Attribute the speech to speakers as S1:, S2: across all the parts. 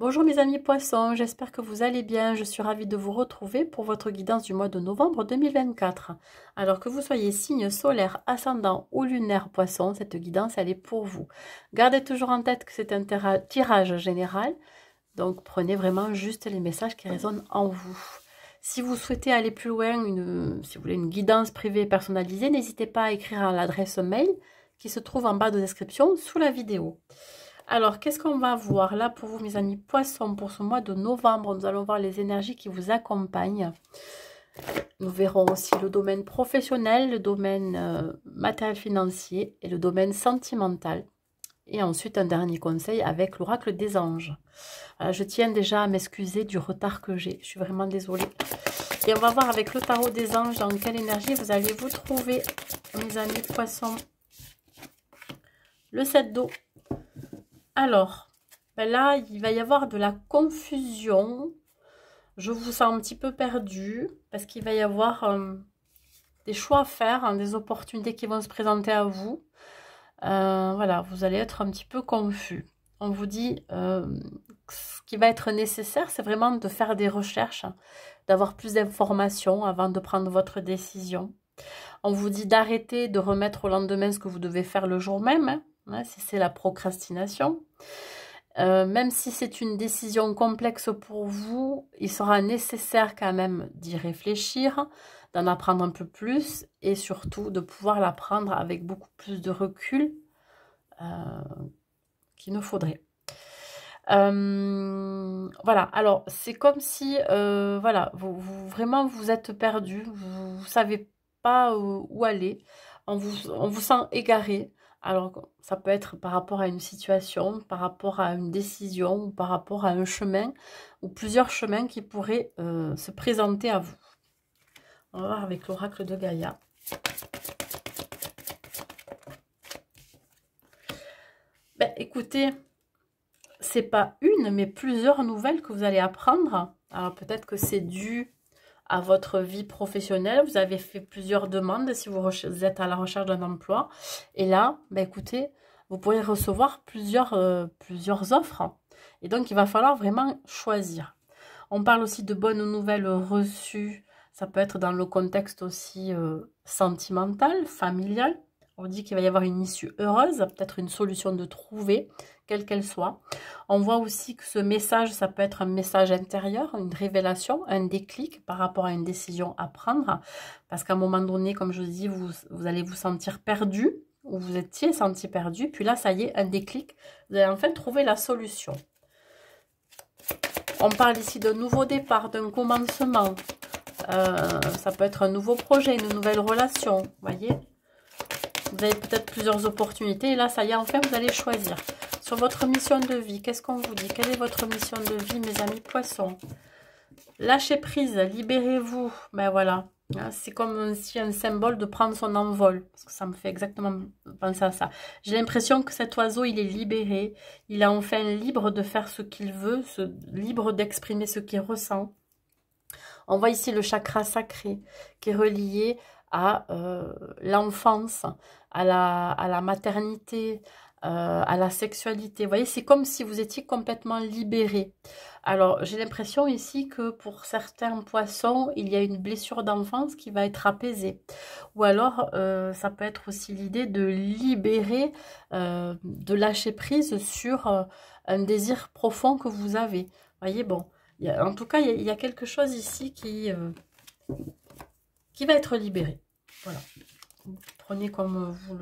S1: Bonjour mes amis poissons, j'espère que vous allez bien. Je suis ravie de vous retrouver pour votre guidance du mois de novembre 2024. Alors que vous soyez signe solaire, ascendant ou lunaire poisson, cette guidance elle est pour vous. Gardez toujours en tête que c'est un tirage général, donc prenez vraiment juste les messages qui résonnent en vous. Si vous souhaitez aller plus loin, si vous voulez une guidance privée personnalisée, n'hésitez pas à écrire à l'adresse mail qui se trouve en bas de description sous la vidéo. Alors, qu'est-ce qu'on va voir là pour vous, mes amis poissons, pour ce mois de novembre? Nous allons voir les énergies qui vous accompagnent. Nous verrons aussi le domaine professionnel, le domaine matériel financier et le domaine sentimental. Et ensuite, un dernier conseil avec l'oracle des anges. Je tiens déjà à m'excuser du retard que j'ai. Je suis vraiment désolée. Et on va voir avec le tarot des anges dans quelle énergie vous allez vous trouver, mes amis poissons. Le 7 d'eau. Alors, ben là, il va y avoir de la confusion. Je vous sens un petit peu perdu parce qu'il va y avoir des choix à faire, hein, des opportunités qui vont se présenter à vous. Voilà, vous allez être un petit peu confus. On vous dit, ce qui va être nécessaire, c'est vraiment de faire des recherches, d'avoir plus d'informations avant de prendre votre décision. On vous dit d'arrêter de remettre au lendemain ce que vous devez faire le jour même, hein, si c'est la procrastination. Même si c'est une décision complexe pour vous, il sera nécessaire quand même d'y réfléchir, d'en apprendre un peu plus et surtout de pouvoir la prendre avec beaucoup plus de recul qu'il ne faudrait. Voilà, alors c'est comme si voilà, vraiment vous êtes perdu, vous ne savez pas où aller, on vous sent égaré. Alors ça peut être par rapport à une situation, par rapport à une décision, ou par rapport à un chemin, ou plusieurs chemins qui pourraient se présenter à vous. On va voir avec l'oracle de Gaïa. Ben, écoutez, c'est pas une, mais plusieurs nouvelles que vous allez apprendre. Alors peut-être que c'est dû à votre vie professionnelle. Vous avez fait plusieurs demandes si vous êtes à la recherche d'un emploi. Et là, ben écoutez, vous pourrez recevoir plusieurs offres. Et donc, il va falloir vraiment choisir. On parle aussi de bonnes nouvelles reçues. Ça peut être dans le contexte aussi sentimental, familial. On dit qu'il va y avoir une issue heureuse, peut-être une solution de trouver, quelle qu'elle soit. On voit aussi que ce message, ça peut être un message intérieur, une révélation, un déclic par rapport à une décision à prendre. Parce qu'à un moment donné, comme je vous dis, vous allez vous sentir perdu, ou vous étiez senti perdu. Puis là, ça y est, un déclic. Vous allez enfin trouver la solution. On parle ici d'un nouveau départ, d'un commencement. Ça peut être un nouveau projet, une nouvelle relation, vous voyez. Vous avez peut-être plusieurs opportunités et là, ça y est, enfin, vous allez choisir. Sur votre mission de vie, qu'est-ce qu'on vous dit? Quelle est votre mission de vie, mes amis poissons? Lâchez prise, libérez-vous. Ben voilà, c'est comme si un symbole de prendre son envol. Parce que ça me fait exactement penser à ça. J'ai l'impression que cet oiseau, il est libéré. Il est enfin libre de faire ce qu'il veut, libre d'exprimer ce qu'il ressent. On voit ici le chakra sacré qui est relié à l'enfance, à la maternité, à la sexualité. Vous voyez, c'est comme si vous étiez complètement libéré. Alors, j'ai l'impression ici que pour certains poissons, il y a une blessure d'enfance qui va être apaisée. Ou alors, ça peut être aussi l'idée de libérer, de lâcher prise sur un désir profond que vous avez. Vous voyez, bon. En tout cas, il y a quelque chose ici qui va être libéré. Voilà. Prenez comme vous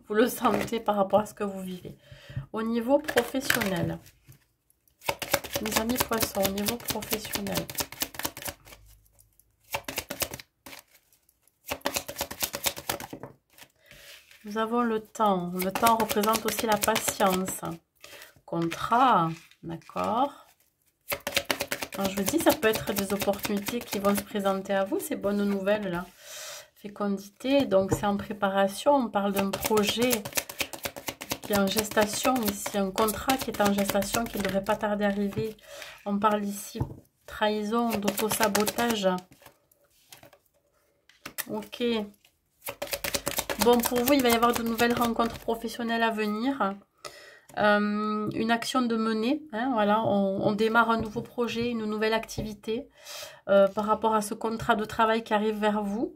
S1: le sentez par rapport à ce que vous vivez. Au niveau professionnel, mes amis poissons, au niveau professionnel, nous avons le temps. Le temps représente aussi la patience. Contrat, d'accord. Alors, je vous dis, ça peut être des opportunités qui vont se présenter à vous, ces bonnes nouvelles là. Fécondité, donc c'est en préparation, on parle d'un projet qui est en gestation ici, un contrat qui est en gestation, qui ne devrait pas tarder à arriver. On parle ici trahison, d'auto-sabotage. Ok. Bon, pour vous, il va y avoir de nouvelles rencontres professionnelles à venir. une action de mener. Hein, voilà, on démarre un nouveau projet, une nouvelle activité par rapport à ce contrat de travail qui arrive vers vous.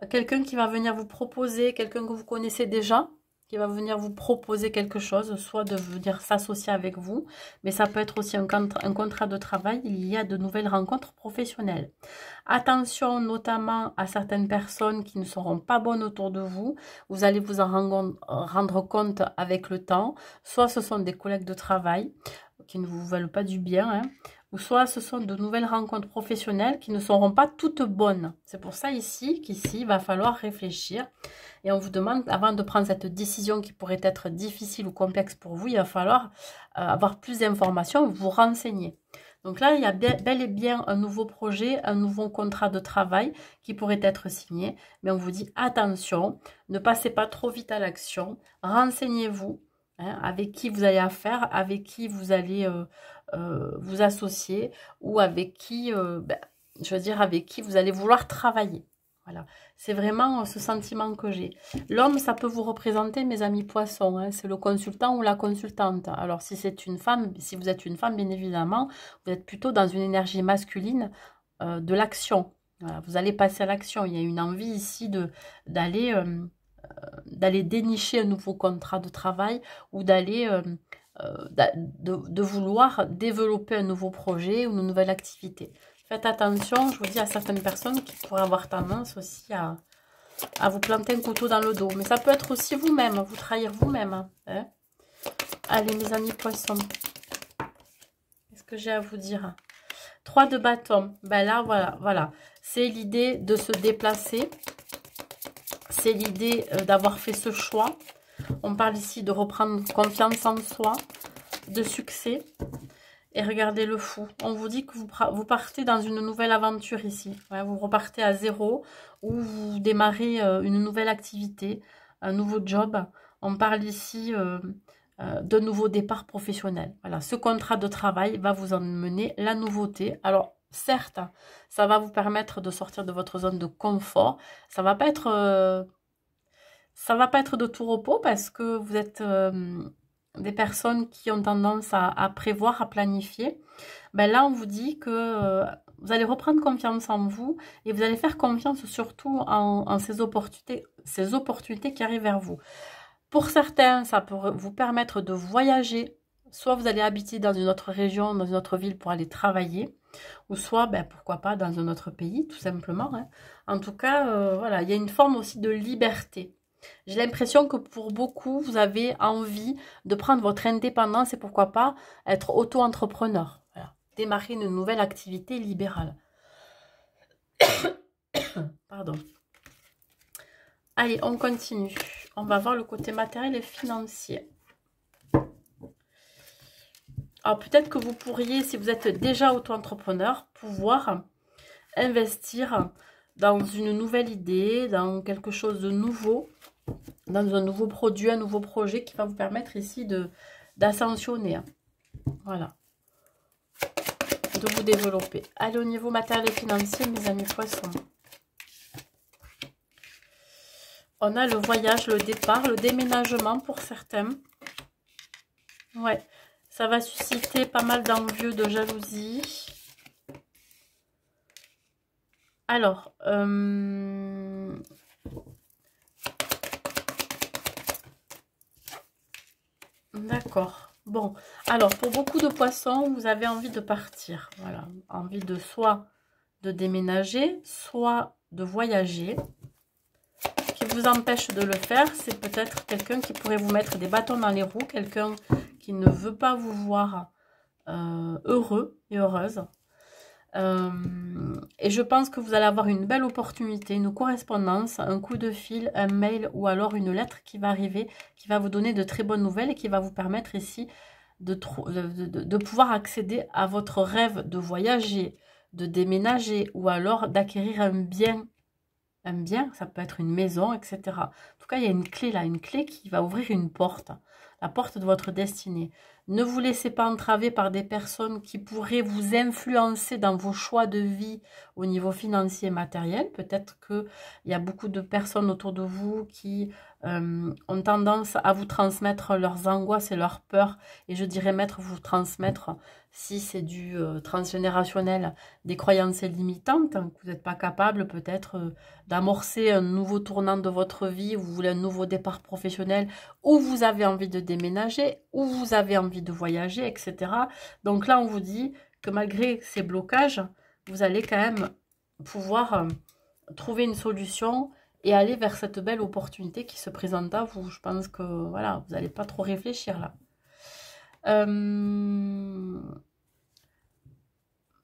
S1: Quelqu'un qui va venir vous proposer, quelqu'un que vous connaissez déjà, qui va venir vous proposer quelque chose, soit de venir s'associer avec vous, mais ça peut être aussi un contrat de travail. Il y a de nouvelles rencontres professionnelles. Attention notamment à certaines personnes qui ne seront pas bonnes autour de vous. Vous allez vous en rendre compte avec le temps. Soit ce sont des collègues de travail qui ne vous veulent pas du bien, hein, ou soit ce sont de nouvelles rencontres professionnelles qui ne seront pas toutes bonnes. C'est pour ça qu'ici, il va falloir réfléchir. Et on vous demande, avant de prendre cette décision qui pourrait être difficile ou complexe pour vous, il va falloir avoir plus d'informations, vous renseigner. Donc là, il y a bel et bien un nouveau projet, un nouveau contrat de travail qui pourrait être signé. Mais on vous dit, attention, ne passez pas trop vite à l'action. Renseignez-vous hein, avec qui vous allez affaire, avec qui vous allez vous associer ou avec qui, avec qui vous allez vouloir travailler. Voilà, c'est vraiment ce sentiment que j'ai. L'homme, ça peut vous représenter, mes amis poissons. Hein, c'est le consultant ou la consultante. Alors, si c'est une femme, si vous êtes une femme, bien évidemment, vous êtes plutôt dans une énergie masculine de l'action. Voilà, vous allez passer à l'action. Il y a une envie ici d'aller dénicher un nouveau contrat de travail ou d'aller de vouloir développer un nouveau projet ou une nouvelle activité. Faites attention, je vous dis, à certaines personnes qui pourraient avoir tendance aussi à vous planter un couteau dans le dos. Mais ça peut être aussi vous-même, vous trahir vous-même. Hein. Allez, mes amis poissons. Qu'est-ce que j'ai à vous dire? 3 de bâton. Ben là, voilà. C'est l'idée de se déplacer. C'est l'idée d'avoir fait ce choix. On parle ici de reprendre confiance en soi, de succès. Et regardez le fou. On vous dit que vous partez dans une nouvelle aventure ici. Ouais, vous repartez à zéro ou vous démarrez une nouvelle activité, un nouveau job. On parle ici d'un nouveau départ professionnel. Voilà, ce contrat de travail va vous emmener la nouveauté. Alors, certes, ça va vous permettre de sortir de votre zone de confort. Ça va pas être de tout repos parce que vous êtes des personnes qui ont tendance à prévoir, à planifier. Ben là, on vous dit que vous allez reprendre confiance en vous et vous allez faire confiance surtout en ces opportunités qui arrivent vers vous. Pour certains, ça peut vous permettre de voyager. Soit vous allez habiter dans une autre région, dans une autre ville pour aller travailler, ou soit, ben, pourquoi pas, dans un autre pays, tout simplement. Hein. En tout cas, voilà, il y a une forme aussi de liberté. J'ai l'impression que pour beaucoup, vous avez envie de prendre votre indépendance et pourquoi pas être auto-entrepreneur. Voilà. Démarrer une nouvelle activité libérale. Pardon. Allez, on continue. On va voir le côté matériel et financier. Alors peut-être que vous pourriez, si vous êtes déjà auto-entrepreneur, pouvoir investir dans une nouvelle idée, dans quelque chose de nouveau, dans un nouveau produit, un nouveau projet qui va vous permettre ici d'ascensionner. Voilà. De vous développer. Allez, au niveau matériel et financier, mes amis poissons. On a le voyage, le départ, le déménagement pour certains. Ouais, ça va susciter pas mal d'envieux, de jalousie. Alors, d'accord. Bon, alors pour beaucoup de poissons, vous avez envie de partir. Voilà, envie de soit de déménager, soit de voyager. Ce qui vous empêche de le faire, c'est peut-être quelqu'un qui pourrait vous mettre des bâtons dans les roues, quelqu'un qui ne veut pas vous voir heureux et heureuse. Et je pense que vous allez avoir une belle opportunité, une correspondance, un coup de fil, un mail ou alors une lettre qui va arriver, qui va vous donner de très bonnes nouvelles et qui va vous permettre ici de pouvoir accéder à votre rêve de voyager, de déménager ou alors d'acquérir un bien. Un bien, ça peut être une maison, etc. En tout cas, il y a une clé là, une clé qui va ouvrir une porte, la porte de votre destinée. Ne vous laissez pas entraver par des personnes qui pourraient vous influencer dans vos choix de vie au niveau financier et matériel. Peut-être qu'il y a beaucoup de personnes autour de vous qui ont tendance à vous transmettre leurs angoisses et leurs peurs. Et je dirais vous transmettre, si c'est du transgénérationnel, des croyances limitantes, que vous n'êtes pas capable peut-être d'amorcer un nouveau tournant de votre vie, vous voulez un nouveau départ professionnel, ou vous avez envie de déménager, ou vous avez envie de voyager, etc. Donc là, on vous dit que malgré ces blocages, vous allez quand même pouvoir trouver une solution et aller vers cette belle opportunité qui se présente à vous. Je pense que voilà, vous n'allez pas trop réfléchir là.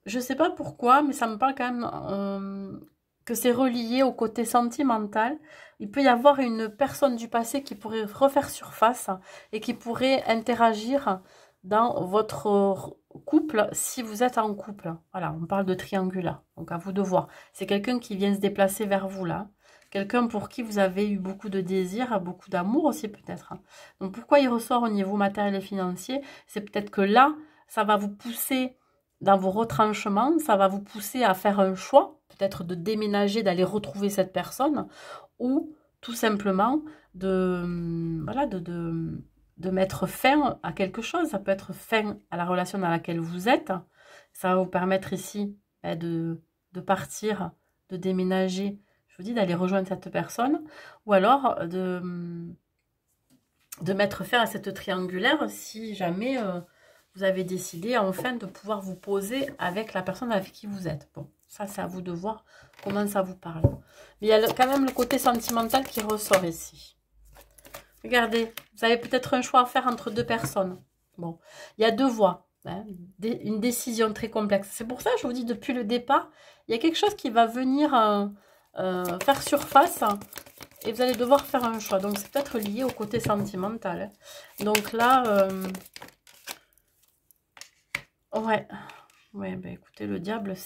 S1: Je ne sais pas pourquoi, mais ça me parle quand même que c'est relié au côté sentimental. Il peut y avoir une personne du passé qui pourrait refaire surface et qui pourrait interagir dans votre couple si vous êtes en couple. Voilà, on parle de triangulaire, donc à vous de voir. C'est quelqu'un qui vient se déplacer vers vous là. Quelqu'un pour qui vous avez eu beaucoup de désir, beaucoup d'amour aussi peut-être. Donc pourquoi il ressort au niveau matériel et financier? C'est peut-être que là, ça va vous pousser dans vos retranchements, ça va vous pousser à faire un choix, peut-être de déménager, d'aller retrouver cette personne, ou tout simplement voilà, de mettre fin à quelque chose. Ça peut être fin à la relation dans laquelle vous êtes. Ça va vous permettre ici de partir, de déménager, je vous dis d'aller rejoindre cette personne, ou alors de mettre fin à cette triangulaire si jamais vous avez décidé enfin de pouvoir vous poser avec la personne avec qui vous êtes. Bon, ça c'est à vous de voir comment ça vous parle. Mais il y a quand même le côté sentimental qui ressort ici. Regardez, vous avez peut-être un choix à faire entre deux personnes. Bon, il y a deux voies, hein, une décision très complexe. C'est pour ça que je vous dis depuis le départ, il y a quelque chose qui va venir faire surface et vous allez devoir faire un choix. Donc c'est peut-être lié au côté sentimental. Hein. Donc là, ouais, ben écoutez, le diable,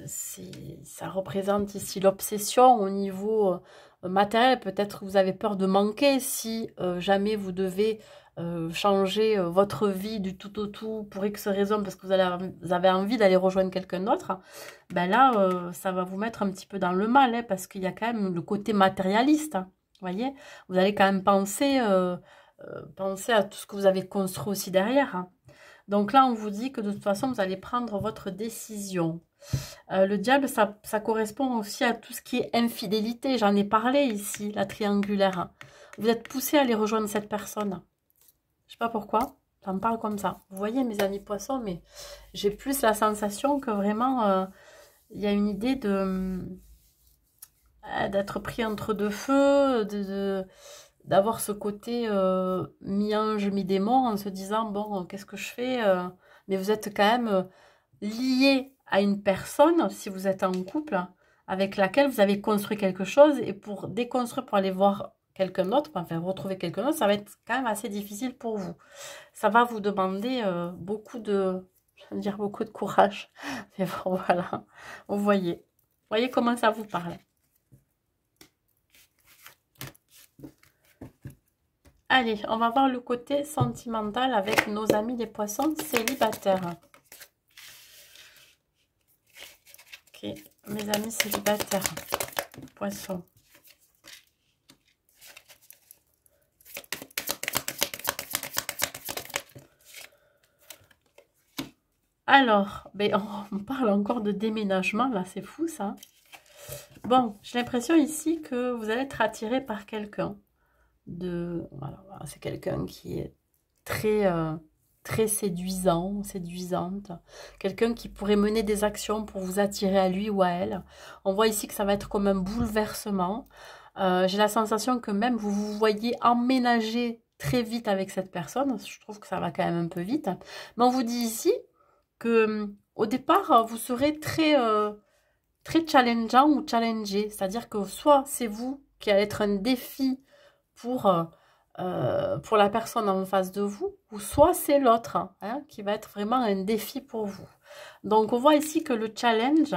S1: ça représente ici l'obsession au niveau matériel. Peut-être que vous avez peur de manquer si jamais vous devez changer votre vie du tout au tout pour X raison, parce que vous avez envie d'aller rejoindre quelqu'un d'autre. Ben là, ça va vous mettre un petit peu dans le mal, hein, parce qu'il y a quand même le côté matérialiste. Hein, vous voyez, vous allez quand même penser à tout ce que vous avez construit aussi derrière. Hein. Donc là, on vous dit que de toute façon, vous allez prendre votre décision. Le diable, ça correspond aussi à tout ce qui est infidélité. J'en ai parlé ici, la triangulaire. Vous êtes poussé à aller rejoindre cette personne. Je sais pas pourquoi, ça me parle comme ça. Vous voyez, mes amis poissons, mais j'ai plus la sensation que vraiment, il y a une idée d'être pris entre deux feux, d'avoir ce côté mi-ange, mi-démon, en se disant, bon, qu'est-ce que je fais mais vous êtes quand même lié à une personne, si vous êtes en couple, avec laquelle vous avez construit quelque chose, et pour déconstruire, pour aller voir quelqu'un d'autre, enfin retrouver quelqu'un d'autre, ça va être quand même assez difficile pour vous. Ça va vous demander beaucoup de, je veux dire beaucoup de courage. Mais bon, voilà, vous voyez comment ça vous parle. Allez, on va voir le côté sentimental avec nos amis les poissons célibataires. Ok, mes amis célibataires, poissons. Alors, ben, on parle encore de déménagement, là, c'est fou ça. Bon, j'ai l'impression ici que vous allez être attiré par quelqu'un. Voilà, c'est quelqu'un qui est très, très séduisant, séduisante. Quelqu'un qui pourrait mener des actions pour vous attirer à lui ou à elle. On voit ici que ça va être comme un bouleversement. J'ai la sensation que même vous vous voyez emménager très vite avec cette personne. Je trouve que ça va quand même un peu vite. Mais on vous dit ici que au départ, vous serez très, très challengeant ou challengé. C'est-à-dire que soit c'est vous qui allez être un défi pour la personne en face de vous, ou soit c'est l'autre hein, qui va être vraiment un défi pour vous. Donc on voit ici que le challenge,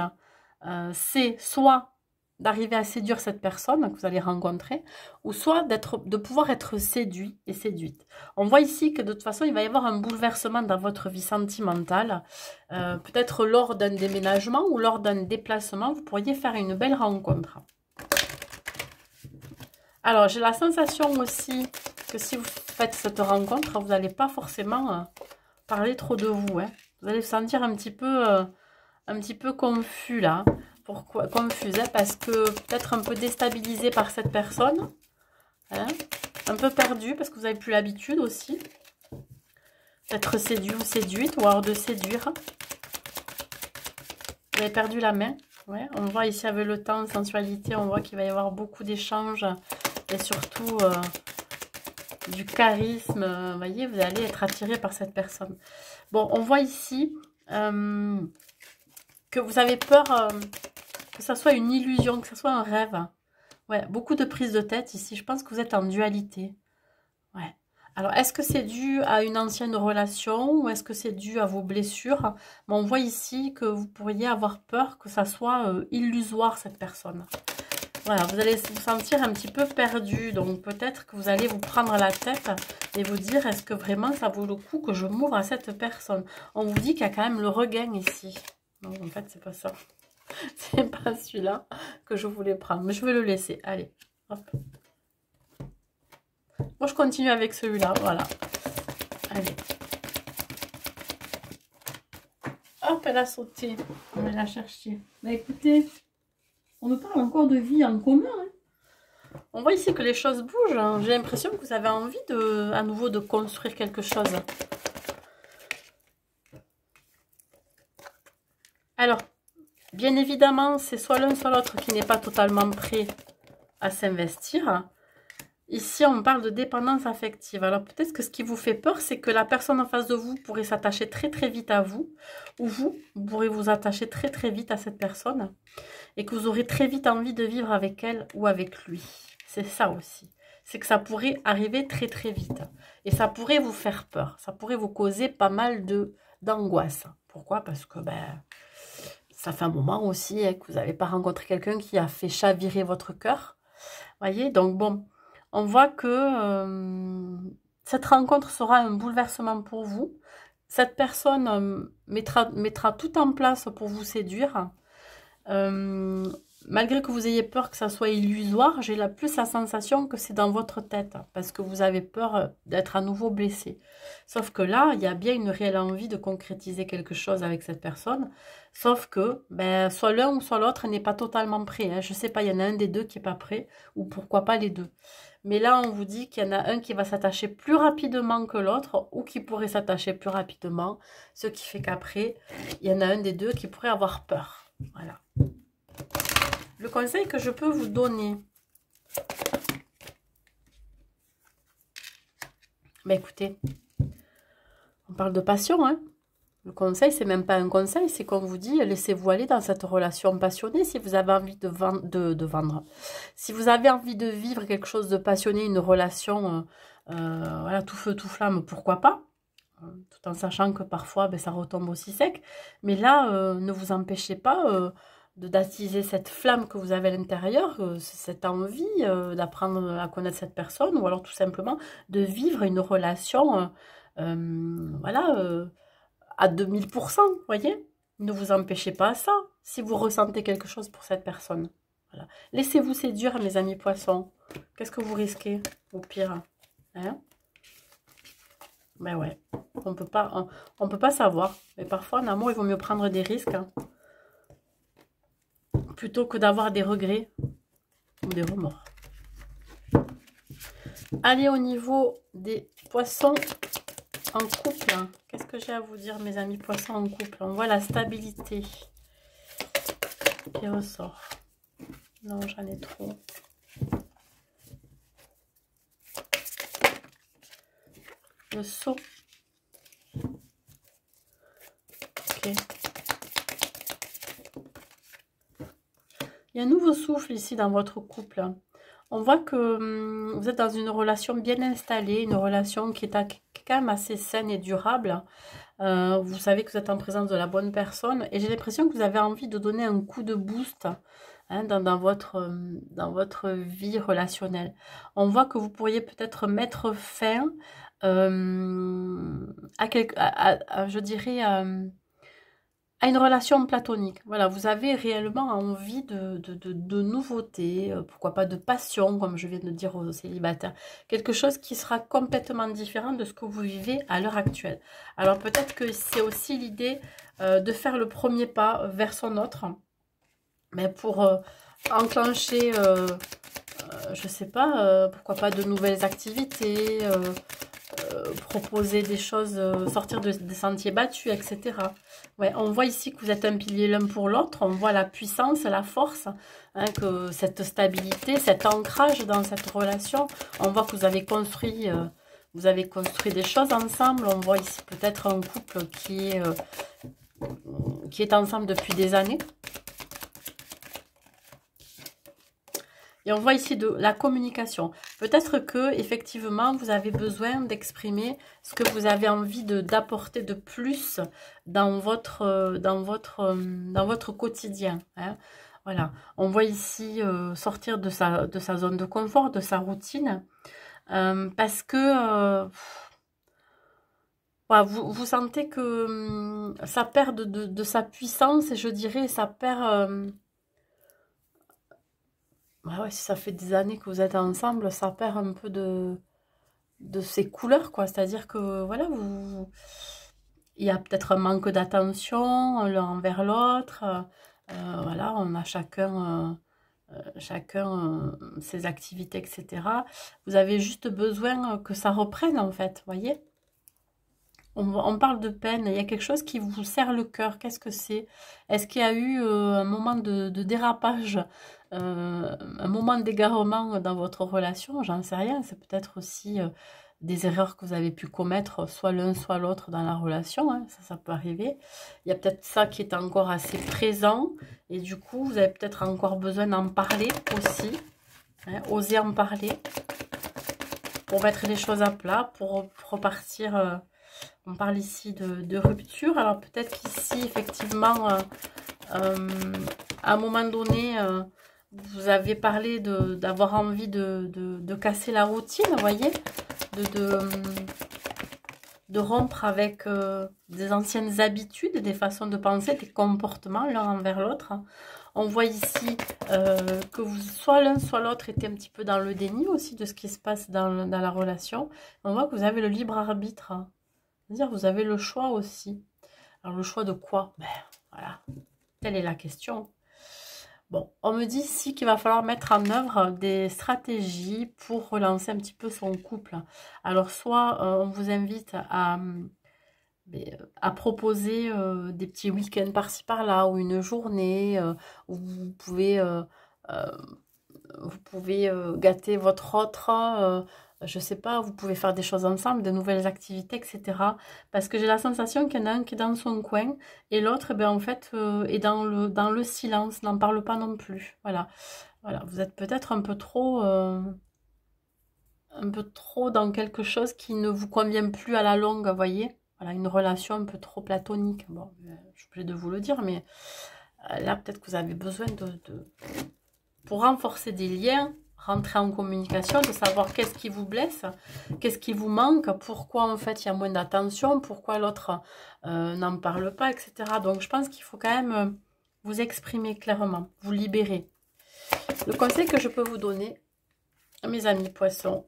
S1: c'est soit d'arriver à séduire cette personne que vous allez rencontrer, ou soit de pouvoir être séduit et séduite. On voit ici que de toute façon, il va y avoir un bouleversement dans votre vie sentimentale. Peut-être lors d'un déménagement ou lors d'un déplacement, vous pourriez faire une belle rencontre. Alors, j'ai la sensation aussi que si vous faites cette rencontre, vous n'allez pas forcément parler trop de vous. Hein. Vous allez vous sentir un petit peu confus là. Pourquoi confuse? Parce que peut-être un peu déstabilisé par cette personne. Hein, un peu perdu parce que vous n'avez plus l'habitude aussi d'être séduit ou séduite ou alors de séduire. Vous avez perdu la main. Ouais, on voit ici avec le temps, sensualité, on voit qu'il va y avoir beaucoup d'échanges et surtout du charisme. Vous voyez, vous allez être attiré par cette personne. Bon, on voit ici que vous avez peur que ça soit une illusion, que ça soit un rêve. Ouais, beaucoup de prise de tête ici. Je pense que vous êtes en dualité. Ouais. Alors, est-ce que c'est dû à une ancienne relation ou est-ce que c'est dû à vos blessures? Mais on voit ici que vous pourriez avoir peur que ça soit illusoire, cette personne. Voilà, vous allez vous sentir un petit peu perdu. Donc, peut-être que vous allez vous prendre la tête et vous dire, est-ce que vraiment ça vaut le coup que je m'ouvre à cette personne? On vous dit qu'il y a quand même le regain ici. Non, en fait, c'est pas ça. C'est pas celui-là que je voulais prendre. Mais je vais le laisser. Allez, hop. Moi, je continue avec celui-là. Voilà. Allez. Hop, elle a sauté. On va la chercher. Bah écoutez, on me parle encore de vie en commun. Hein. On voit ici que les choses bougent. Hein. J'ai l'impression que vous avez envie à nouveau de construire quelque chose. Alors, bien évidemment, c'est soit l'un soit l'autre qui n'est pas totalement prêt à s'investir. Ici, on parle de dépendance affective. Alors, peut-être que ce qui vous fait peur, c'est que la personne en face de vous pourrait s'attacher très très vite à vous, ou vous pourrez vous attacher très très vite à cette personne, et que vous aurez très vite envie de vivre avec elle ou avec lui. C'est ça aussi. C'est que ça pourrait arriver très très vite. Et ça pourrait vous faire peur. Ça pourrait vous causer pas mal d'angoisse. Pourquoi? Parce que ça fait un moment aussi hein, que vous n'avez pas rencontré quelqu'un qui a fait chavirer votre cœur. Voyez, donc bon... On voit que cette rencontre sera un bouleversement pour vous. Cette personne mettra tout en place pour vous séduire. Malgré que vous ayez peur que ça soit illusoire, j'ai plus la sensation que c'est dans votre tête. Parce que vous avez peur d'être à nouveau blessé. Sauf que là, il y a bien une réelle envie de concrétiser quelque chose avec cette personne. Sauf que soit l'un ou soit l'autre n'est pas totalement prêt. Hein. Je ne sais pas, il y en a un des deux qui n'est pas prêt. Ou pourquoi pas les deux. Mais là, on vous dit qu'il y en a un qui va s'attacher plus rapidement que l'autre ou qui pourrait s'attacher plus rapidement. Ce qui fait qu'après, il y en a un des deux qui pourrait avoir peur. Voilà. Le conseil que je peux vous donner. Écoutez, on parle de passion, hein. Le conseil, c'est même pas un conseil, c'est qu'on vous dit, laissez-vous aller dans cette relation passionnée si vous avez envie de vendre. Si vous avez envie de vivre quelque chose de passionné, une relation, voilà, tout feu, tout flamme, pourquoi pas? Tout en sachant que parfois, ça retombe aussi sec. Mais là, ne vous empêchez pas d'attiser cette flamme que vous avez à l'intérieur, cette envie d'apprendre à connaître cette personne, ou alors tout simplement de vivre une relation, voilà, à 2000%, vous voyez? Ne vous empêchez pas à ça, si vous ressentez quelque chose pour cette personne. Voilà. Laissez-vous séduire, mes amis poissons. Qu'est-ce que vous risquez, au pire? Hein? Ben ouais, on peut pas savoir. Mais parfois, en amour, il vaut mieux prendre des risques. Hein, plutôt que d'avoir des regrets ou des remords. Allez, au niveau des poissons en couple, qu'est-ce que j'ai à vous dire, mes amis poissons en couple? On voit la stabilité qui ressort. Non, j'en ai trop. Le saut. Ok. Il y a un nouveau souffle ici dans votre couple. On voit que vous êtes dans une relation bien installée, une relation qui est quand même assez saine et durable. Vous savez que vous êtes en présence de la bonne personne et j'ai l'impression que vous avez envie de donner un coup de boost hein, dans votre vie relationnelle. On voit que vous pourriez peut-être mettre fin je dirais, à une relation platonique. Voilà, vous avez réellement envie de nouveautés, pourquoi pas de passion, comme je viens de dire aux célibataires. Quelque chose qui sera complètement différent de ce que vous vivez à l'heure actuelle. Alors peut-être que c'est aussi l'idée de faire le premier pas vers son autre, mais pour enclencher, je sais pas, pourquoi pas de nouvelles activités, proposer des choses, sortir des sentiers battus, etc. Ouais, on voit ici que vous êtes un pilier l'un pour l'autre, on voit la puissance, la force, hein, que cette stabilité, cet ancrage dans cette relation, on voit que vous avez construit des choses ensemble, on voit ici peut-être un couple qui est ensemble depuis des années. Et on voit ici de la communication. Peut-être que effectivement vous avez besoin d'exprimer ce que vous avez envie d'apporter de plus dans votre quotidien. Hein. Voilà. On voit ici sortir de sa zone de confort, de sa routine, parce que voilà, vous sentez que ça perd de sa puissance et je dirais ça perd. Ah ouais, si ça fait des années que vous êtes ensemble, ça perd un peu de ses couleurs, quoi. C'est-à-dire que, voilà, il y a peut-être un manque d'attention l'un envers l'autre. Voilà, on a chacun ses activités, etc. Vous avez juste besoin que ça reprenne, en fait, voyez? On parle de peine, il y a quelque chose qui vous serre le cœur. Qu'est-ce que c'est? Est-ce qu'il y a eu un moment de dérapage, un moment d'égarement dans votre relation? J'en sais rien. C'est peut-être aussi des erreurs que vous avez pu commettre, soit l'un, soit l'autre dans la relation. Hein. Ça peut arriver. Il y a peut-être ça qui est encore assez présent. Et du coup, vous avez peut-être encore besoin d'en parler aussi. Hein, oser en parler pour mettre les choses à plat, pour repartir... On parle ici de rupture. Alors peut-être qu'ici, effectivement, à un moment donné, vous avez parlé d'avoir envie de casser la routine, vous voyez, de rompre avec des anciennes habitudes, des façons de penser, des comportements l'un envers l'autre. On voit ici que soit l'un soit l'autre était un petit peu dans le déni aussi de ce qui se passe dans la relation. On voit que vous avez le libre arbitre. C'est-à-dire vous avez le choix aussi. Alors le choix de quoi? Ben voilà, telle est la question. Bon, on me dit ici qu'il va falloir mettre en œuvre des stratégies pour relancer un petit peu son couple. Alors soit on vous invite à proposer des petits week-ends par-ci par-là ou une journée où vous pouvez gâter votre autre. Je sais pas, vous pouvez faire des choses ensemble, de nouvelles activités, etc. Parce que j'ai la sensation qu'il y en a un qui est dans son coin et l'autre, ben, en fait, est dans le silence, n'en parle pas non plus. Voilà, voilà. Vous êtes peut-être un peu trop dans quelque chose qui ne vous convient plus à la longue, vous voyez. Voilà, une relation un peu trop platonique. Bon, je suis obligée de vous le dire, mais là, peut-être que vous avez besoin pour renforcer des liens, rentrer en communication, de savoir qu'est-ce qui vous blesse, qu'est-ce qui vous manque, pourquoi en fait il y a moins d'attention, pourquoi l'autre n'en parle pas, etc. Donc je pense qu'il faut quand même vous exprimer clairement, vous libérer. Le conseil que je peux vous donner, mes amis poissons,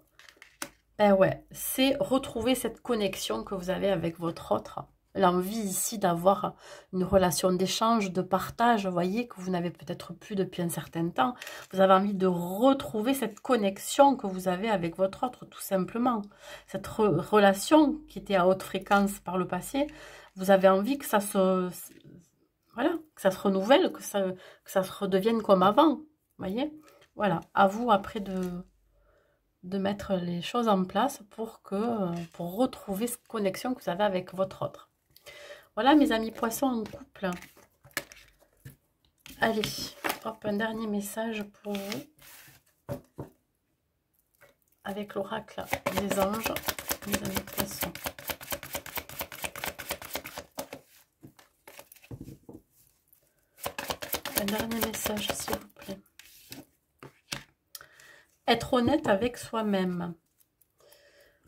S1: ben ouais, c'est retrouver cette connexion que vous avez avec votre autre. L'envie ici d'avoir une relation d'échange, de partage, vous voyez, que vous n'avez peut-être plus depuis un certain temps. Vous avez envie de retrouver cette connexion que vous avez avec votre autre, tout simplement. Cette relation qui était à haute fréquence par le passé, vous avez envie que ça se... Voilà, que ça se renouvelle, que ça se redevienne comme avant, vous voyez. Voilà, à vous après de mettre les choses en place pour retrouver cette connexion que vous avez avec votre autre. Voilà mes amis poissons en couple. Allez, hop, un dernier message pour vous. Avec l'oracle des anges, mes amis poissons. Un dernier message s'il vous plaît. Être honnête avec soi-même.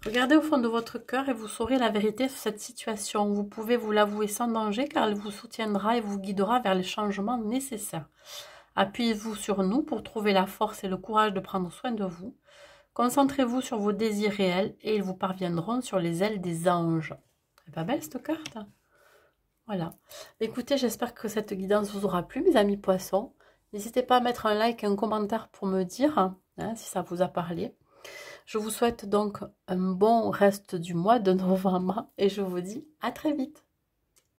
S1: Regardez au fond de votre cœur et vous saurez la vérité sur cette situation. Vous pouvez vous l'avouer sans danger car elle vous soutiendra et vous guidera vers les changements nécessaires. Appuyez-vous sur nous pour trouver la force et le courage de prendre soin de vous. Concentrez-vous sur vos désirs réels et ils vous parviendront sur les ailes des anges. C'est pas belle cette carte? Voilà. Écoutez, j'espère que cette guidance vous aura plu, mes amis poissons. N'hésitez pas à mettre un like et un commentaire pour me dire hein, si ça vous a parlé. Je vous souhaite donc un bon reste du mois de novembre et je vous dis à très vite.